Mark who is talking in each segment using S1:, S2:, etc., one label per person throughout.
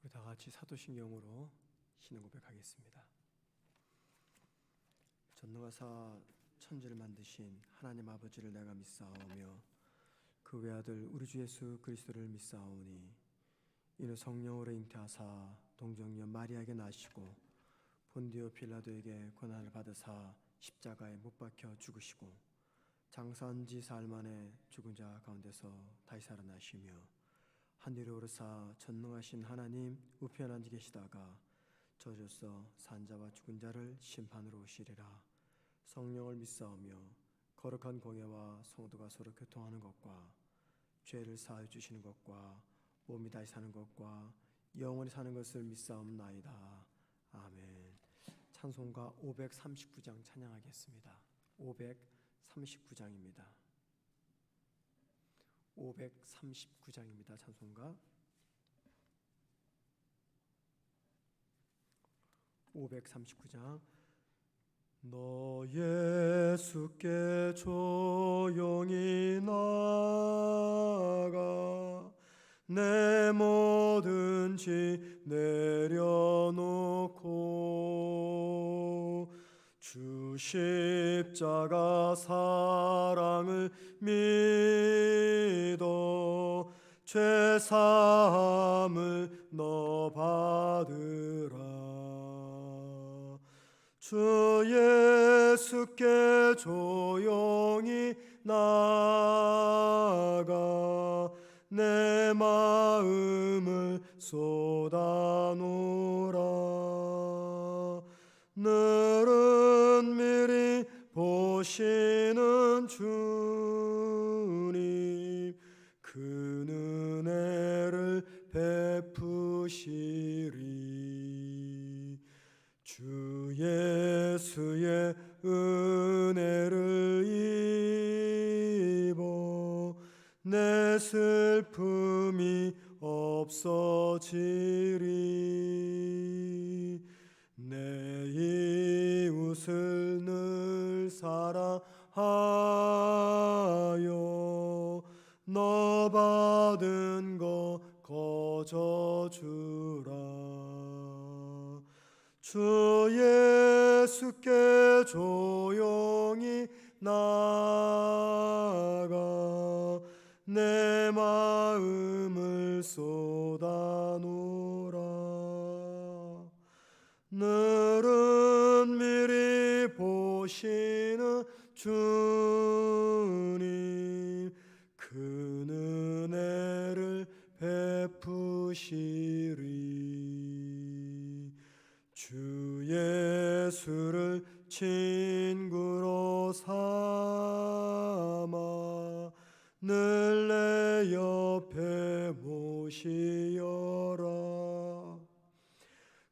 S1: 우리 다 같이 사도신경으로 신앙 고백하겠습니다. 전능하사 천지를 만드신 하나님 아버지를 내가 믿사오며 그 외아들 우리 주 예수 그리스도를 믿사오니 이는 성령으로 잉태하사 동정녀 마리아에게 나시고 본디오 빌라도에게 고난을 받으사 십자가에 못 박혀 죽으시고 장사한 지 사흘 만에 죽은 자 가운데서 다시 살아나시며 하늘에 오르사 전능하신 하나님 우편에 앉아 계시다가 저주서 산 자와 죽은 자를 심판으로 오시리라. 성령을 믿사오며 거룩한 공예와 성도가 서로 교통하는 것과 죄를 사하여 주시는 것과 몸이 다시 사는 것과 영원히 사는 것을 믿사옵나이다. 아멘. 찬송가 539장 찬양하겠습니다. 539장입니다. 539장입니다. 찬송가 539장. 너 예수께 조용히 나아가 내 모든 짐 내려놓고 주 십자가 사랑을 믿어 죄사함을 너 받으라. 주 예수께 조용히 나아가 내 마음을 쏟아놓으라. 늘은 미리 보시는 주님 그 은혜를 베푸시리. 주 예수의 은혜를 입어 내 슬픔이 없어지리. 내 이웃을 늘 사랑하여 너 받은 거 거저 주라. 주 예수께 조용히 나아가 내 마음을 쏟아놓으라. 늘은 미리 보시는 주님 그 은혜를 베푸시리. 주 예수를 친구로 삼아 늘 내 옆에 모시어라.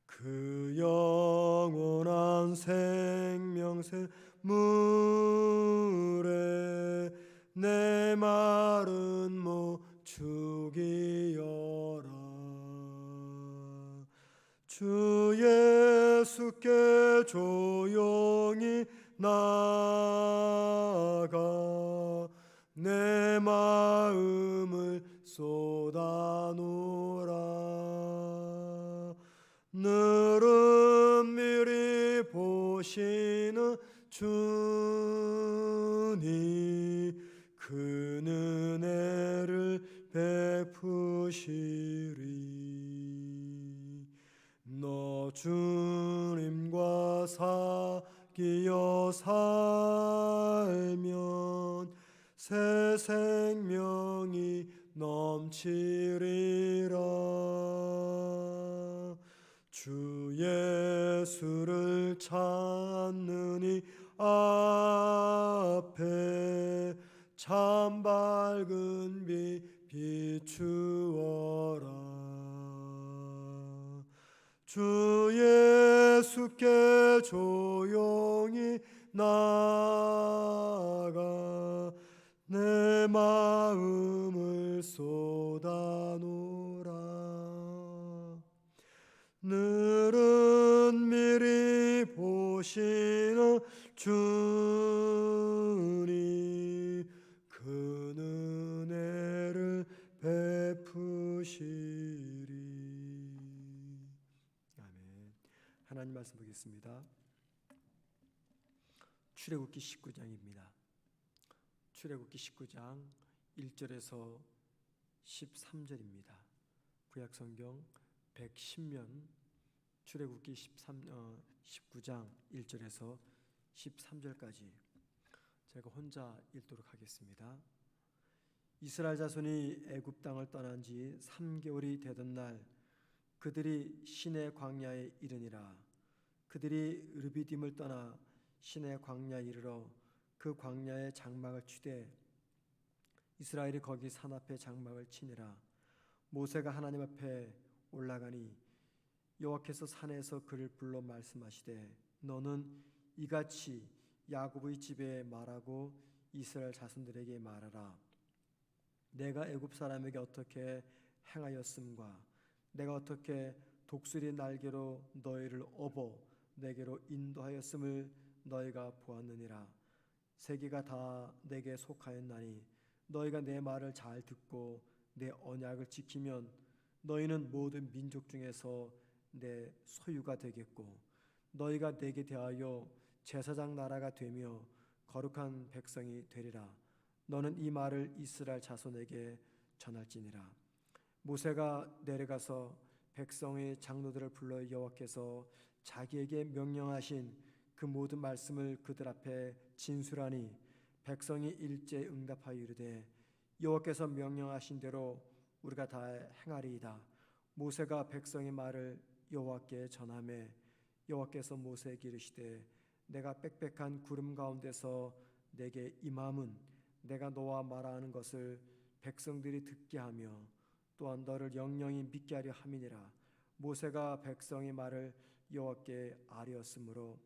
S1: 그 영원한 생명새 물에 내 마른 목 죽이어라. 주 예수께 조용히 나아가 내 마음을 쏟아놓으라. 늘은 미리 보시는 주님 그 은혜를 베푸시리. 너 주님과 사귀어 살면 새 생명이 넘치리라. 주 예수를 찾는 이 앞에 참 밝은 빛 비추어라. 주 예수께 조용히 나아가 내 마음을 쏟아놓으라. 늘은 미리 보시는 주님 그 은혜를 베푸시리. 하겠습니다. 출애굽기 19장입니다. 출애굽기 19장 1절에서 13절입니다. 구약성경 110면 출애굽기 19장 1절에서 13절까지 제가 혼자 읽도록 하겠습니다. 이스라엘 자손이 애굽 땅을 떠난 지 3개월이 되던 날 그들이 시내 광야에 이르니라. 그들이 르비딤을 떠나 시내 광야에 이르러 그 광야에 장막을 치되 이스라엘이 거기 산 앞에 장막을 치니라. 모세가 하나님 앞에 올라가니 여호와께서 산에서 그를 불러 말씀하시되 너는 이같이 야곱의 집에 말하고 이스라엘 자손들에게 말하라. 내가 애굽 사람에게 어떻게 행하였음과 내가 어떻게 독수리 날개로 너희를 업어 내게로 인도하였음을 너희가 보았느니라. 세계가 다 내게 속하였나니 너희가 내 말을 잘 듣고 내 언약을 지키면 너희는 모든 민족 중에서 내 소유가 되겠고 너희가 내게 대하여 제사장 나라가 되며 거룩한 백성이 되리라. 너는 이 말을 이스라엘 자손에게 전할지니라. 모세가 내려가서 백성의 장로들을 불러 여호와께서 자기에게 명령하신 그 모든 말씀을 그들 앞에 진술하니 백성이 일제 응답하여 이르되 여호와께서 명령하신 대로 우리가 다 행하리이다. 모세가 백성의 말을 여호와께 전하매 여호와께서 모세에게 이르시되 내가 빽빽한 구름 가운데서 내게 임함은 내가 너와 말하는 것을 백성들이 듣게 하며 또한 너를 영영히 믿게 하려 함이니라. 모세가 백성의 말을 여호와께 아뢰었으므로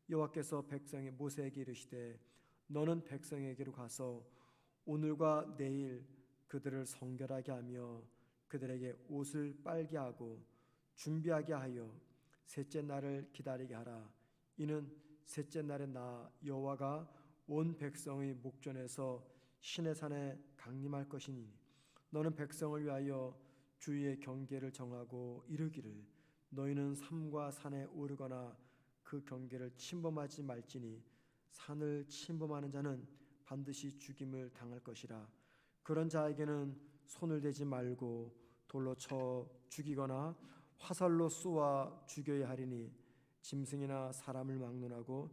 S1: 여호와께서 백성의 모세에게 이르시되 너는 백성에게로 가서 오늘과 내일 그들을 성결하게 하며 그들에게 옷을 빨게 하고 준비하게 하여 셋째 날을 기다리게 하라. 이는 셋째 날에 나 여호와가 온 백성의 목전에서 시내산에 강림할 것이니 너는 백성을 위하여 주의 경계를 정하고 이르기를 너희는 삼과 산에 오르거나 그 경계를 침범하지 말지니 산을 침범하는 자는 반드시 죽임을 당할 것이라. 그런 자에게는 손을 대지 말고 돌로 쳐 죽이거나 화살로 쏘아 죽여야 하리니 짐승이나 사람을 막론하고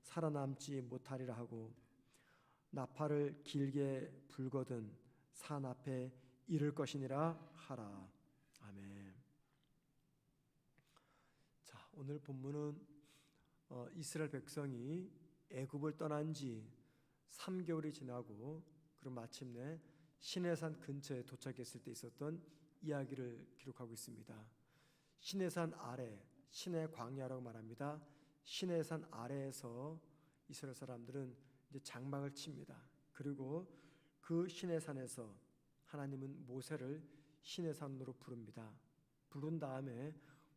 S1: 살아남지 못하리라 하고 나팔을 길게 불거든 산 앞에 이를 것이니라 하라. 아멘. 자, 오늘 본문은 이스라엘 백성이 애굽을 떠난 지 3개월이 지나고 그리고 마침내 시내산 근처에 도착했을 때 있었던 이야기를 기록하고 있습니다. 시내산 아래, 시내 광야라고 말합니다. 시내산 아래에서 이스라엘 사람들은 이제 장막을 칩니다. 그리고 그 시내산에서 하나님은 모세를 시내산으로 부릅니다. 부른 다음에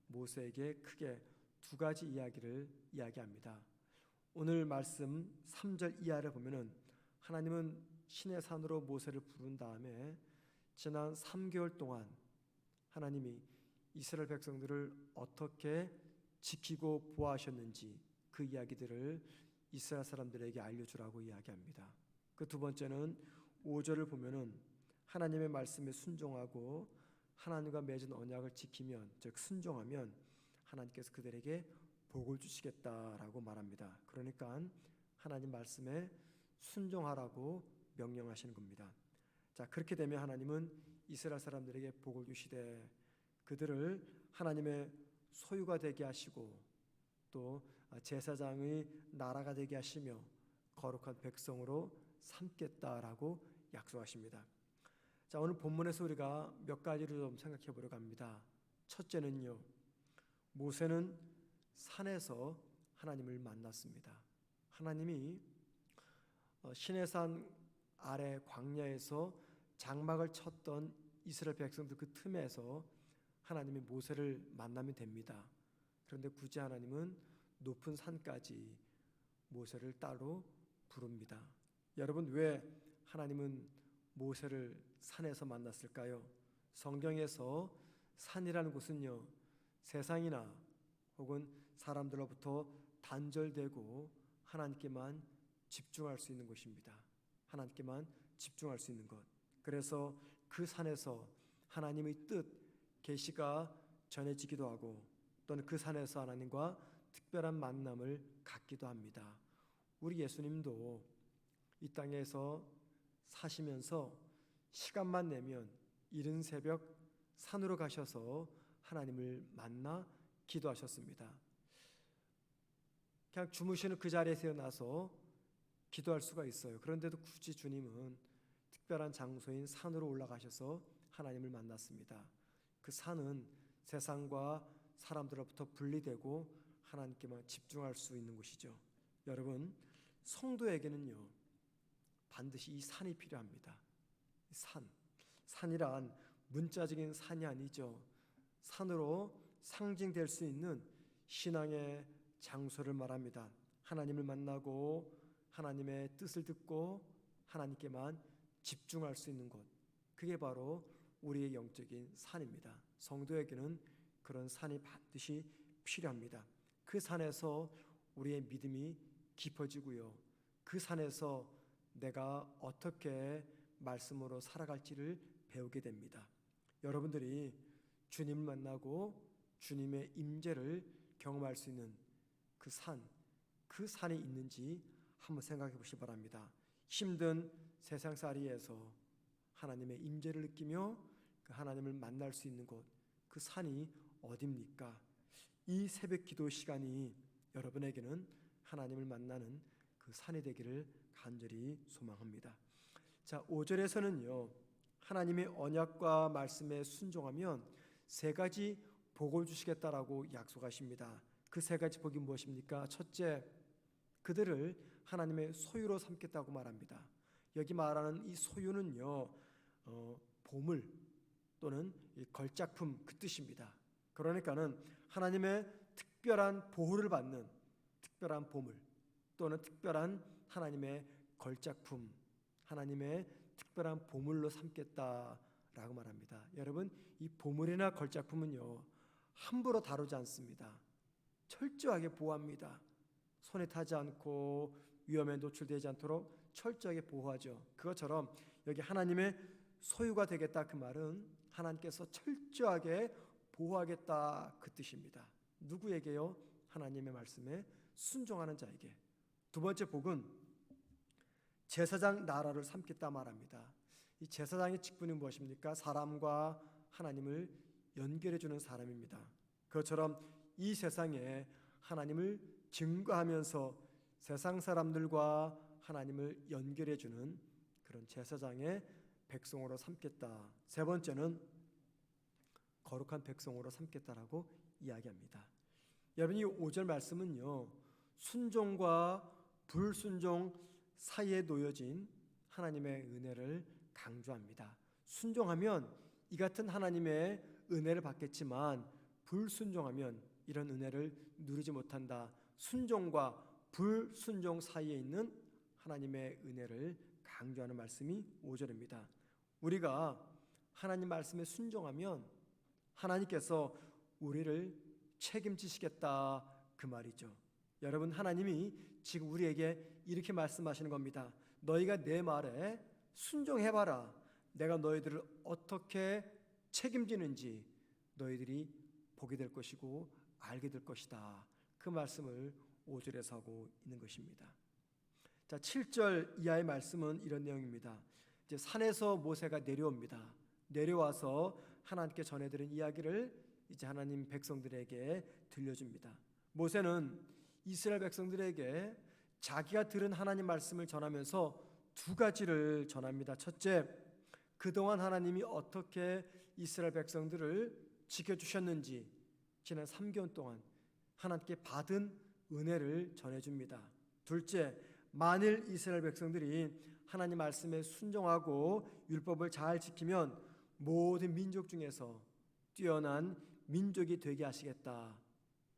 S1: 모세에게 크게 두 가지 이야기를 이야기합니다. 오늘 말씀 3절 이하를 보면은 하나님은 시내산으로 모세를 부른 다음에 지난 3개월 동안 하나님이 이스라엘 백성들을 어떻게 지키고 보호하셨는지 그 이야기들을 이스라엘 사람들에게 알려주라고 이야기합니다. 그 두 번째는 5절을 보면은 하나님의 말씀에 순종하고 하나님과 맺은 언약을 지키면 즉 순종하면 하나님께서 그들에게 복을 주시겠다라고 말합니다. 그러니까 하나님 말씀에 순종하라고 명령하시는 겁니다. 자, 그렇게 되면 하나님은 이스라엘 사람들에게 복을 주시되 그들을 하나님의 소유가 되게 하시고 또 제사장의 나라가 되게 하시며 거룩한 백성으로 삼겠다라고 약속하십니다. 자, 오늘 본문에서 우리가 몇 가지를 좀 생각해 보려고 합니다. 첫째는요, 모세는 산에서 하나님을 만났습니다. 하나님이 시내산 아래 광야에서 장막을 쳤던 이스라엘 백성들 그 틈에서 하나님이 모세를 만나면 됩니다. 그런데 굳이 하나님은 높은 산까지 모세를 따로 부릅니다. 여러분, 왜 하나님은 모세를 산에서 만났을까요? 성경에서 산이라는 곳은요, 세상이나 혹은 사람들로부터 단절되고 하나님께만 집중할 수 있는 곳입니다. 하나님께만 집중할 수 있는 것. 그래서 그 산에서 하나님의 뜻, 계시가 전해지기도 하고 또는 그 산에서 하나님과 특별한 만남을 갖기도 합니다. 우리 예수님도 이 땅에서 사시면서 시간만 내면 이른 새벽 산으로 가셔서 하나님을 만나 기도하셨습니다. 그냥 주무시는 그 자리에서 일어나서 기도할 수가 있어요. 그런데도 굳이 주님은 특별한 장소인 산으로 올라가셔서 하나님을 만났습니다. 그 산은 세상과 사람들로부터 분리되고 하나님께만 집중할 수 있는 곳이죠. 여러분, 성도에게는요 반드시 이 산이 필요합니다. 산이란 문자적인 산이 아니죠. 산으로 상징될 수 있는 신앙의 장소를 말합니다. 하나님을 만나고 하나님의 뜻을 듣고 하나님께만 집중할 수 있는 곳, 그게 바로 우리의 영적인 산입니다. 성도에게는 그런 산이 반드시 필요합니다. 그 산에서 우리의 믿음이 깊어지고요, 그 산에서 내가 어떻게 말씀으로 살아갈지를 배우게 됩니다. 여러분들이 주님을 만나고 주님의 임재를 경험할 수 있는 그 산이 있는지 한번 생각해 보시기 바랍니다. 힘든 세상살이에서 하나님의 임재를 느끼며 그 하나님을 만날 수 있는 곳, 그 산이 어디입니까? 이 새벽 기도 시간이 여러분에게는 하나님을 만나는 그 산이 되기를 간절히 소망합니다. 자, 5절에서는요 하나님의 언약과 말씀에 순종하면 세 가지 복을 주시겠다라고 약속하십니다. 그 세 가지 복이 무엇입니까? 첫째, 그들을 하나님의 소유로 삼겠다고 말합니다. 여기 말하는 이 소유는요 보물 또는 걸작품 그 뜻입니다. 그러니까는 하나님의 특별한 보호를 받는 특별한 보물 또는 특별한 하나님의 걸작품, 하나님의 특별한 보물로 삼겠다라고 말합니다. 여러분, 이 보물이나 걸작품은요 함부로 다루지 않습니다. 철저하게 보호합니다. 손에 타지 않고 위험에 노출되지 않도록 철저하게 보호하죠. 그것처럼 여기 하나님의 소유가 되겠다, 그 말은 하나님께서 철저하게 보호하겠다 그 뜻입니다. 누구에게요? 하나님의 말씀에 순종하는 자에게. 두 번째 복은 제사장 나라를 삼겠다 말합니다. 이 제사장의 직분이 무엇입니까? 사람과 하나님을 연결해 주는 사람입니다. 그것처럼 이 세상에 하나님을 증거하면서 세상 사람들과 하나님을 연결해 주는 그런 제사장의 백성으로 삼겠다. 세 번째는 거룩한 백성으로 삼겠다라고 이야기합니다. 여러분, 이 5절 말씀은요 순종과 불순종 사이에 놓여진 하나님의 은혜를 강조합니다. 순종하면 이 같은 하나님의 은혜를 받겠지만 불순종하면 이런 은혜를 누리지 못한다. 순종과 불순종 사이에 있는 하나님의 은혜를 강조하는 말씀이 5절입니다. 우리가 하나님 말씀에 순종하면 하나님께서 우리를 책임지시겠다 그 말이죠. 여러분, 하나님이 지금 우리에게 이렇게 말씀하시는 겁니다. 너희가 내 말에 순종해봐라. 내가 너희들을 어떻게 책임지는지 너희들이 보게 될 것이고 알게 될 것이다. 그 말씀을 5절에서 하고 있는 것입니다. 자, 7절 이하의 말씀은 이런 내용입니다. 이제 산에서 모세가 내려옵니다. 내려와서 하나님께 전해드린 이야기를 이제 하나님 백성들에게 들려줍니다. 모세는 이스라엘 백성들에게 자기가 들은 하나님 말씀을 전하면서 두 가지를 전합니다. 첫째, 그동안 하나님이 어떻게 이스라엘 백성들을 지켜주셨는지 지난 3개월 동안 하나님께 받은 은혜를 전해줍니다. 둘째, 만일 이스라엘 백성들이 하나님 말씀에 순종하고 율법을 잘 지키면 모든 민족 중에서 뛰어난 민족이 되게 하시겠다.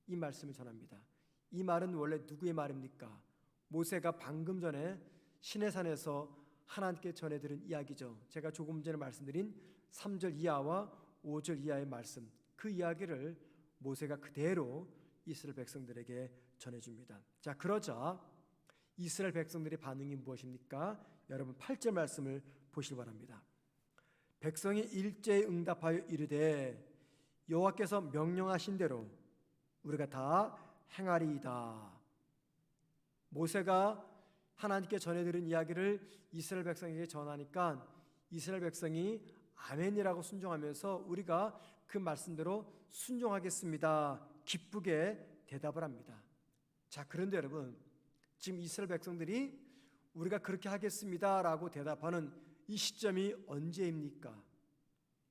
S1: 이 말씀을 전합니다. 이 말은 원래 누구의 말입니까? 모세가 방금 전에 시내산에서 하나님께 전해드린 이야기죠. 제가 조금 전에 말씀드린 3절 이하와 5절 이하의 말씀, 그 이야기를 모세가 그대로 이스라엘 백성들에게 전해줍니다. 자, 그러자 이스라엘 백성들의 반응이 무엇입니까? 여러분 8절 말씀을 보시기 바랍니다. 백성이 일제히 응답하여 이르되 여호와께서 명령하신 대로 우리가 다 행하리이다. 모세가 하나님께 전해드린 이야기를 이스라엘 백성에게 전하니까 이스라엘 백성이 아멘이라고 순종하면서 우리가 그 말씀대로 순종하겠습니다. 기쁘게 대답을 합니다. 자, 그런데 여러분, 지금 이스라엘 백성들이 우리가 그렇게 하겠습니다라고 대답하는 이 시점이 언제입니까?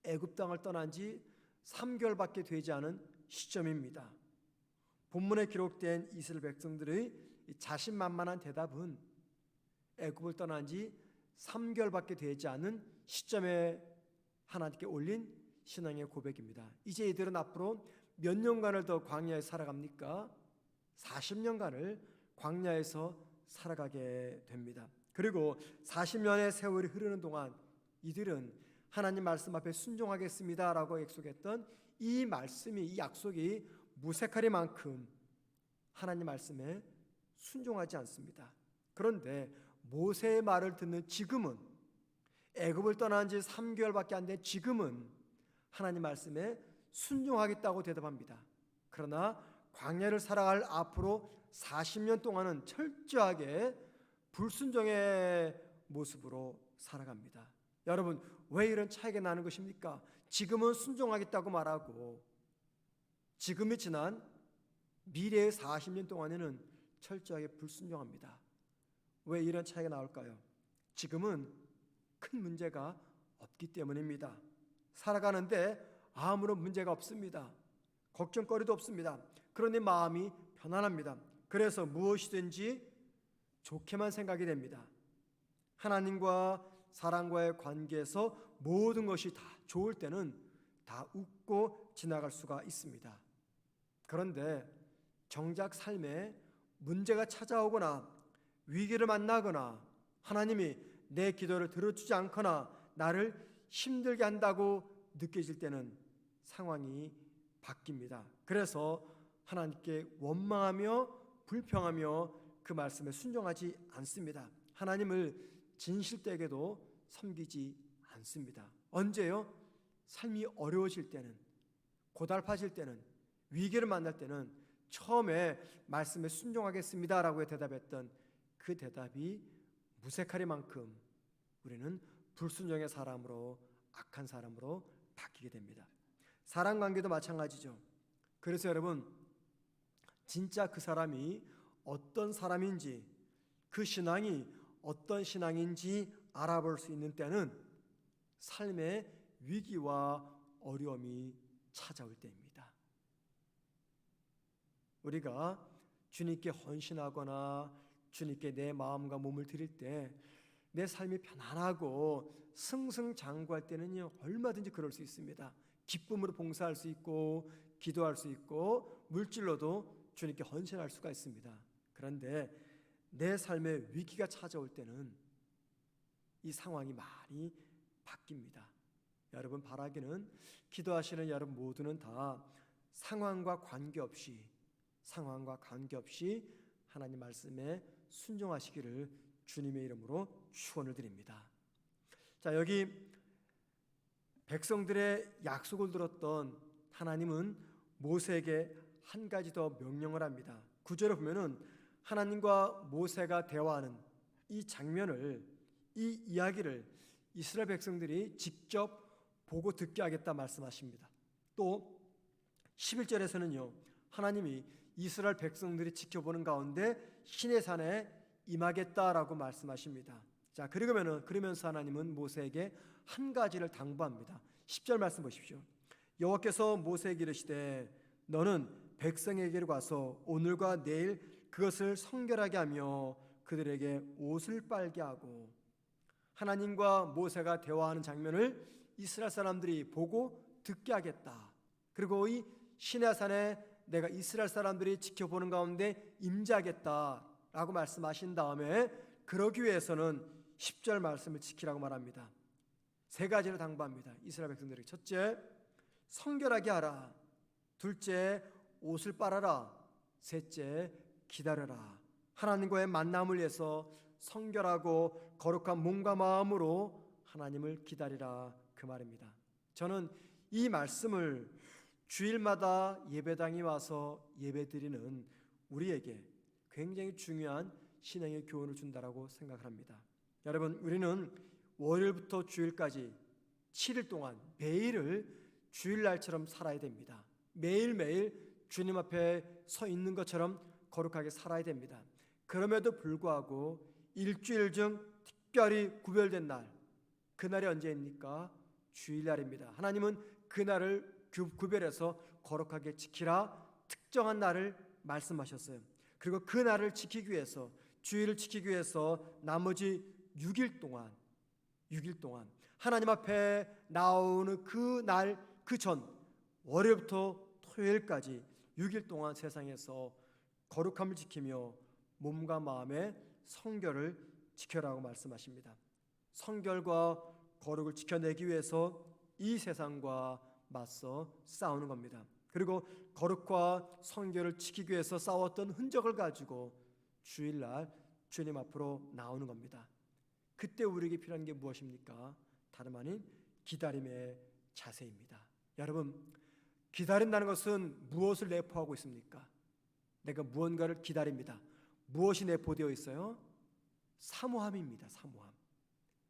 S1: 애굽 땅을 떠난 지 3개월밖에 되지 않은 시점입니다. 본문에 기록된 이스라엘 백성들의 자신만만한 대답은 애굽을 떠난 지 3개월밖에 되지 않은 시점에 하나님께 올린 신앙의 고백입니다. 이제 이들은 앞으로 몇 년간을 더 광야에 살아갑니까? 40년간을 광야에서 살아가게 됩니다. 그리고 40년의 세월이 흐르는 동안 이들은 하나님 말씀 앞에 순종하겠습니다라고 약속했던 이 말씀이, 이 약속이 무색하리만큼 하나님 말씀에 순종하지 않습니다. 그런데 모세의 말을 듣는 지금은, 애굽을 떠난 지 3개월밖에 안 된 지금은 하나님 말씀에 순종하겠다고 대답합니다. 그러나 광야를 살아갈 앞으로 40년 동안은 철저하게 불순종의 모습으로 살아갑니다. 여러분, 왜 이런 차이가 나는 것입니까? 지금은 순종하겠다고 말하고 지금이 지난 미래의 40년 동안에는 철저하게 불순종합니다. 왜 이런 차이가 나올까요? 지금은 큰 문제가 없기 때문입니다. 살아가는데 아무런 문제가 없습니다. 걱정거리도 없습니다. 그러니 마음이 편안합니다. 그래서 무엇이든지 좋게만 생각이 됩니다. 하나님과 사람과의 관계에서 모든 것이 다 좋을 때는 다 웃고 지나갈 수가 있습니다. 그런데 정작 삶에 문제가 찾아오거나 위기를 만나거나 하나님이 내 기도를 들어주지 않거나 나를 힘들게 한다고 느껴질 때는 상황이 바뀝니다. 그래서 하나님께 원망하며 불평하며 그 말씀에 순종하지 않습니다. 하나님을 진실되게도 섬기지 않습니다. 언제요? 삶이 어려워질 때는, 고달파질 때는, 위기를 만날 때는 처음에 말씀에 순종하겠습니다라고 대답했던 그 대답이 무색하리만큼 우리는 불순종의 사람으로, 악한 사람으로 바뀌게 됩니다. 사람 관계도 마찬가지죠. 그래서 여러분, 진짜 그 사람이 어떤 사람인지, 그 신앙이 어떤 신앙인지 알아볼 수 있는 때는 삶의 위기와 어려움이 찾아올 때입니다. 우리가 주님께 헌신하거나 주님께 내 마음과 몸을 드릴 때 내 삶이 편안하고 승승장구할 때는요, 얼마든지 그럴 수 있습니다. 기쁨으로 봉사할 수 있고 기도할 수 있고 물질로도 주님께 헌신할 수가 있습니다. 그런데 내 삶에 위기가 찾아올 때는 이 상황이 많이 바뀝니다. 여러분, 바라기는 기도하시는 여러분 모두는 다 상황과 관계없이 하나님 말씀에 순종하시기를 주님의 이름으로 축원을 드립니다. 자, 여기 백성들의 약속을 들었던 하나님은 모세에게 한 가지 더 명령을 합니다. 9절에 보면은 하나님과 모세가 대화하는 이 장면을, 이 이야기를 이스라엘 백성들이 직접 보고 듣게 하겠다 말씀하십니다. 또 11절에서는요, 하나님이 이스라엘 백성들이 지켜보는 가운데 시내산에 임하겠다라고 말씀하십니다. 자, 그러면서 하나님은 모세에게 한 가지를 당부합니다. 10절 말씀 보십시오. 여호와께서 모세에게 이르시되 너는 백성에게로 가서 오늘과 내일 그것을 성결하게 하며 그들에게 옷을 빨게 하고. 하나님과 모세가 대화하는 장면을 이스라엘 사람들이 보고 듣게 하겠다. 그리고 이 시내산에 내가 이스라엘 사람들이 지켜보는 가운데 임재하겠다라고 말씀하신 다음에 그러기 위해서는 10절 말씀을 지키라고 말합니다. 세 가지를 당부합니다. 이스라엘 백성들에게. 첫째, 성결하게 하라. 둘째, 옷을 빨아라. 셋째, 기다려라. 하나님과의 만남을 위해서 성결하고 거룩한 몸과 마음으로 하나님을 기다리라, 그 말입니다. 저는 이 말씀을 주일마다 예배당에 와서 예배드리는 우리에게 굉장히 중요한 신앙의 교훈을 준다라고 생각을 합니다. 여러분, 우리는 월요일부터 주일까지 7일 동안 매일을 주일날처럼 살아야 됩니다. 매일매일 주님 앞에 서 있는 것처럼 거룩하게 살아야 됩니다. 그럼에도 불구하고 일주일 중 특별히 구별된 날, 그날이 언제입니까? 주일날입니다. 하나님은 그날을 구별해서 거룩하게 지키라, 특정한 날을 말씀하셨어요. 그리고 그 날을 지키기 위해서, 주일을 지키기 위해서 나머지 6일 동안 하나님 앞에 나오는 그 날, 그 전, 월요일부터 토요일까지 6일 동안 세상에서 거룩함을 지키며 몸과 마음의 성결을 지켜라고 말씀하십니다. 성결과 거룩을 지켜내기 위해서 이 세상과 맞서 싸우는 겁니다. 그리고 거룩과 성결을 지키기 위해서 싸웠던 흔적을 가지고 주일날 주님 앞으로 나오는 겁니다. 그때 우리에게 필요한 게 무엇입니까? 다름 아닌 기다림의 자세입니다. 여러분, 기다린다는 것은 무엇을 내포하고 있습니까? 내가 무언가를 기다립니다. 무엇이 내포되어 있어요? 사모함입니다. 사모함,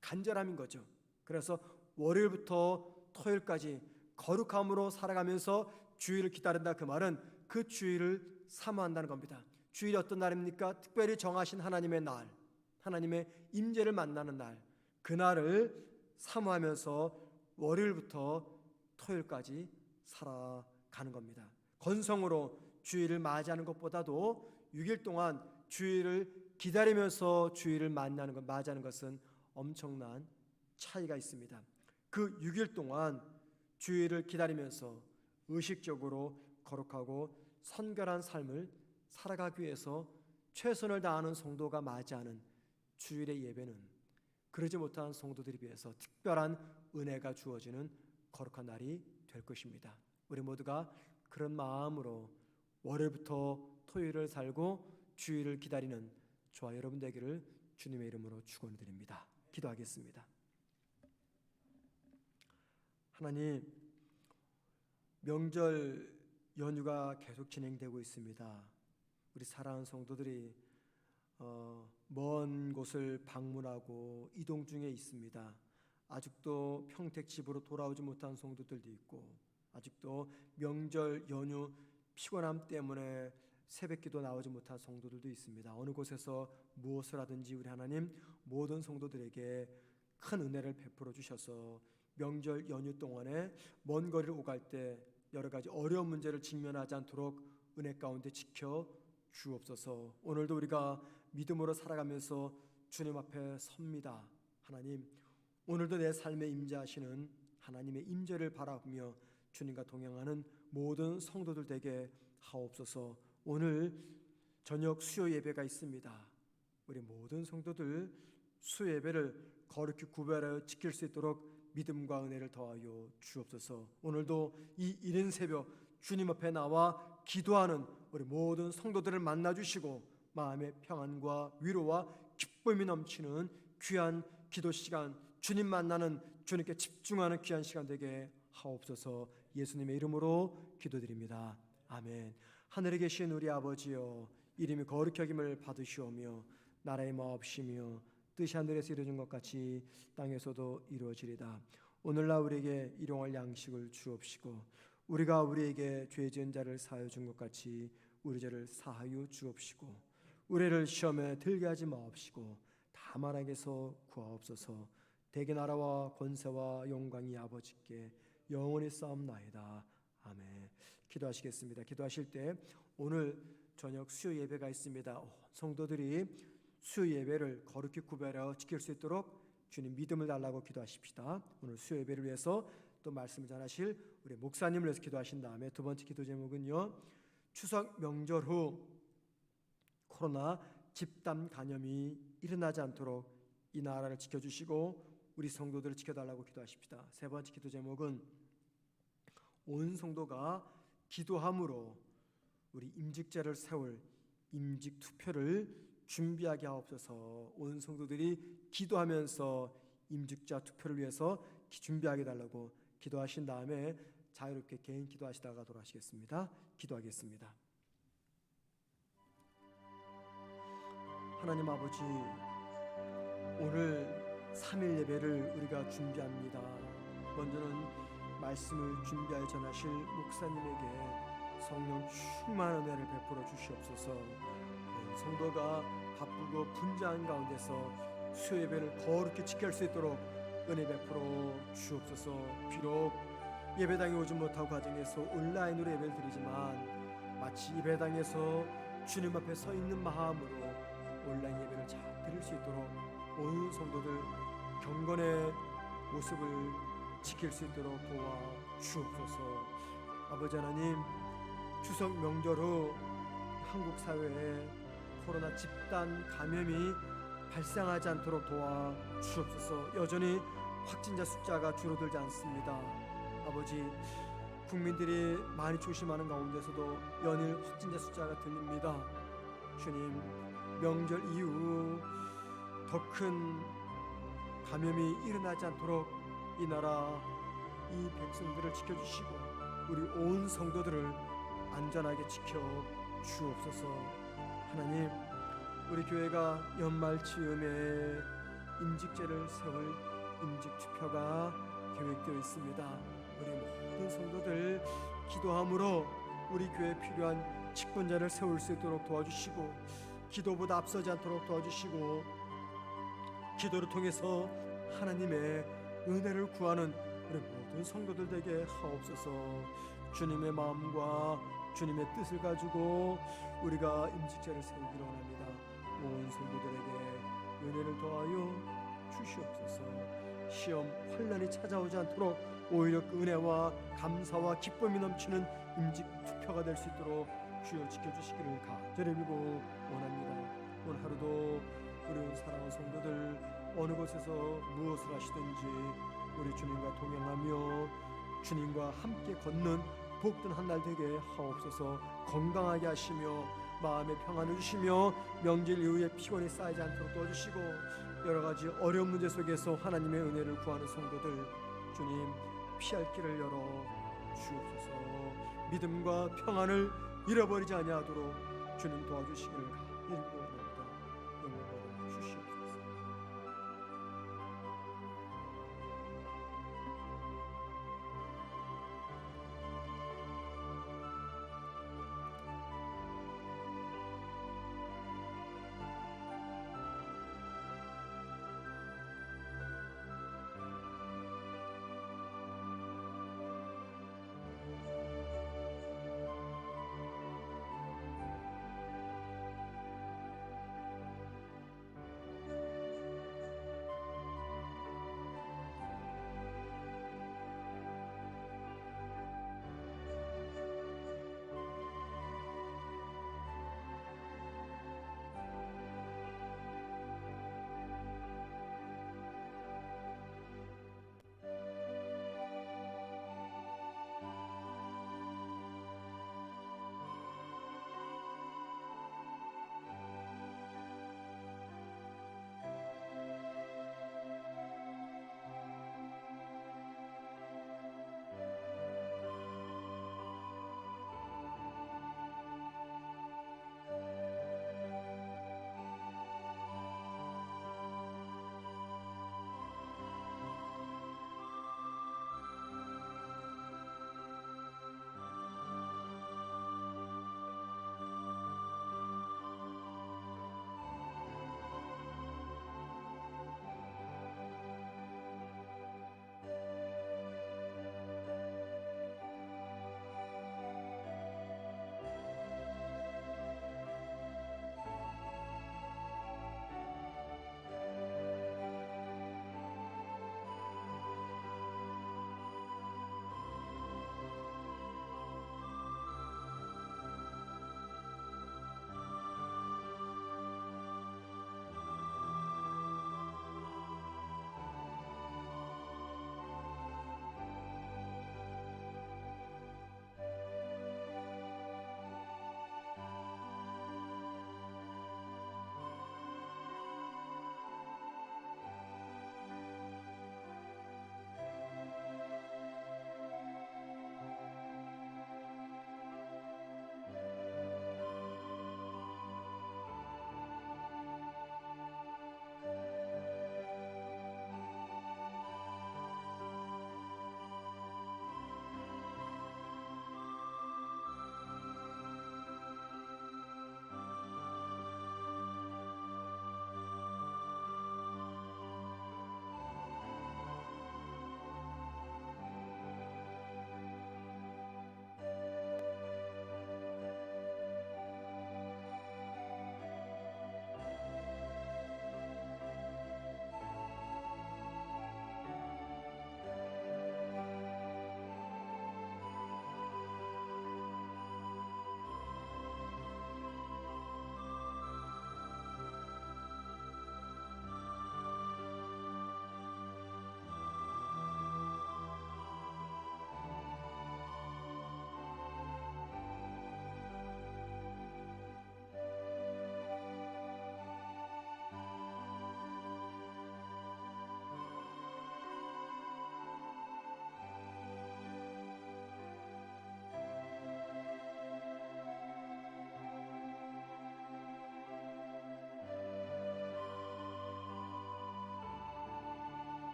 S1: 간절함인 거죠. 그래서 월요일부터 토요일까지 거룩함으로 살아가면서 주일을 기다린다, 그 말은 그 주일을 사모한다는 겁니다. 주일이 어떤 날입니까? 특별히 정하신 하나님의 날, 하나님의 임재를 만나는 날, 그날을 사모하면서 월요일부터 토요일까지 살아가는 겁니다. 건성으로 주일을 맞이하는 것보다도 6일 동안 주일을 기다리면서 주일을 맞이하는 것은 엄청난 차이가 있습니다. 그 6일 동안 주일을 기다리면서 의식적으로 거룩하고 선결한 삶을 살아가기 위해서 최선을 다하는 성도가 맞이하는 주일의 예배는 그러지 못한 성도들에 비해서 특별한 은혜가 주어지는 거룩한 날이 될 것입니다. 우리 모두가 그런 마음으로 월요일부터 토요일을 살고 주일을 기다리는 저와 여러분 되기를 주님의 이름으로 축원드립니다. 기도하겠습니다. 하나님, 명절 연휴가 계속 진행되고 있습니다. 우리 사랑하는 성도들이 먼 곳을 방문하고 이동 중에 있습니다. 아직도 평택 집으로 돌아오지 못한 성도들도 있고, 아직도 명절 연휴 피곤함 때문에 새벽기도 나오지 못한 성도들도 있습니다. 어느 곳에서 무엇을 하든지 우리 하나님 모든 성도들에게 큰 은혜를 베풀어 주셔서 명절 연휴 동안에 먼 거리를 오갈 때 여러 가지 어려운 문제를 직면하지 않도록 은혜 가운데 지켜 주옵소서. 오늘도 우리가 믿음으로 살아가면서 주님 앞에 섭니다. 하나님, 오늘도 내 삶에 임재하시는 하나님의 임재를 바라보며 주님과 동행하는 모든 성도들 되게 하옵소서. 오늘 저녁 수요 예배가 있습니다. 우리 모든 성도들 수요 예배를 거룩히 구별하여 지킬 수 있도록 믿음과 은혜를 더하여 주옵소서. 오늘도 이 이른 새벽 주님 앞에 나와 기도하는 우리 모든 성도들을 만나 주시고 마음의 평안과 위로와 기쁨이 넘치는 귀한 기도 시간, 주님 만나는, 주님께 집중하는 귀한 시간 되게 하옵소서. 예수님의 이름으로 기도드립니다. 아멘. 하늘에 계신 우리 아버지여, 이름이 거룩히 여김을 받으시오며 나라의 마옵시며 뜻이 하늘에서 이루어진 것 같이 땅에서도 이루어지리다. 오늘날 우리에게 일용할 양식을 주옵시고 우리가 우리에게 죄 지은 자를 사하여 준 것 같이 우리 죄를 사하여 주옵시고 우리를 시험에 들게 하지 마옵시고 다만 악에서 구하옵소서. 대개 나라와 권세와 영광이 아버지께 영원히 싸움나이다. 아멘. 기도하시겠습니다. 기도하실 때 오늘 저녁 수요 예배가 있습니다. 성도들이 수요 예배를 거룩히 구별하여 지킬 수 있도록 주님 믿음을 달라고 기도하십시다. 오늘 수요 예배를 위해서 또 말씀을 전하실 우리 목사님을 위해서 기도하신 다음에 두 번째 기도 제목은요, 추석 명절 후 코로나 집단 감염이 일어나지 않도록 이 나라를 지켜주시고 우리 성도들을 지켜달라고 기도하십시다. 세 번째 기도 제목은 온 성도가 기도함으로 우리 임직자를 세울 임직 투표를 준비하게 하옵소서. 온 성도들이 기도하면서 임직자 투표를 위해서 준비하게 달라고 기도하신 다음에 자유롭게 개인 기도하시다가 돌아가시겠습니다. 기도하겠습니다. 하나님 아버지, 오늘 3일 예배를 우리가 준비합니다. 먼저는 말씀을 준비하여 전하실 목사님에게 성령 충만한 은혜를 베풀어 주시옵소서. 성도가 바쁘고 분주한 가운데서 수요 예배를 거룩히 지킬 수 있도록 은혜 베풀어 주옵소서. 비록 예배당에 오지 못하고 가정에서 온라인으로 예배를 드리지만 마치 예배당에서 주님 앞에 서 있는 마음으로 온라인 예배를 잘 드릴 수 있도록 온 성도들 경건의 모습을 지킬 수 있도록 도와 주옵소서. 아버지 하나님, 추석 명절 후 한국 사회에 코로나 집단 감염이 발생하지 않도록 도와 주옵소서. 여전히 확진자 숫자가 줄어들지 않습니다. 아버지, 국민들이 많이 조심하는 가운데서도 연일 확진자 숫자가 들립니다. 주님, 명절 이후 더 큰 감염이 일어나지 않도록 이 나라, 이 백성들을 지켜주시고 우리 온 성도들을 안전하게 지켜 주옵소서. 하나님, 우리 교회가 연말 즈음에 임직제를 세울 임직 투표가 계획되어 있습니다. 우리 모든 성도들 기도함으로 우리 교회에 필요한 직분자를 세울 수 있도록 도와주시고, 기도보다 앞서지 않도록 도와주시고, 기도를 통해서 하나님의 은혜를 구하는 우리 모든 성도들 되게 하옵소서. 주님의 마음과 주님의 뜻을 가지고 우리가 임직자를 세우기를 원합니다. 온 성도들에게 은혜를 더하여 주시옵소서. 시험 환난이 찾아오지 않도록 오히려 그 은혜와 감사와 기쁨이 넘치는 임직 투표가 될 수 있도록 주여 지켜주시기를 간절히 빌고 원합니다. 오늘 하루도 우리 온 사랑하는 성도들 어느 곳에서 무엇을 하시든지 우리 주님과 동행하며 주님과 함께 걷는 복된 한 날 되게 하옵소서. 건강하게 하시며 마음의 평안을 주시며 명절 이후에 피곤이 쌓이지 않도록 도와주시고, 여러 가지 어려운 문제 속에서 하나님의 은혜를 구하는 성도들 주님 피할 길을 열어 주옵소서. 믿음과 평안을 잃어버리지 아니하도록 주님 도와주시기를 간절히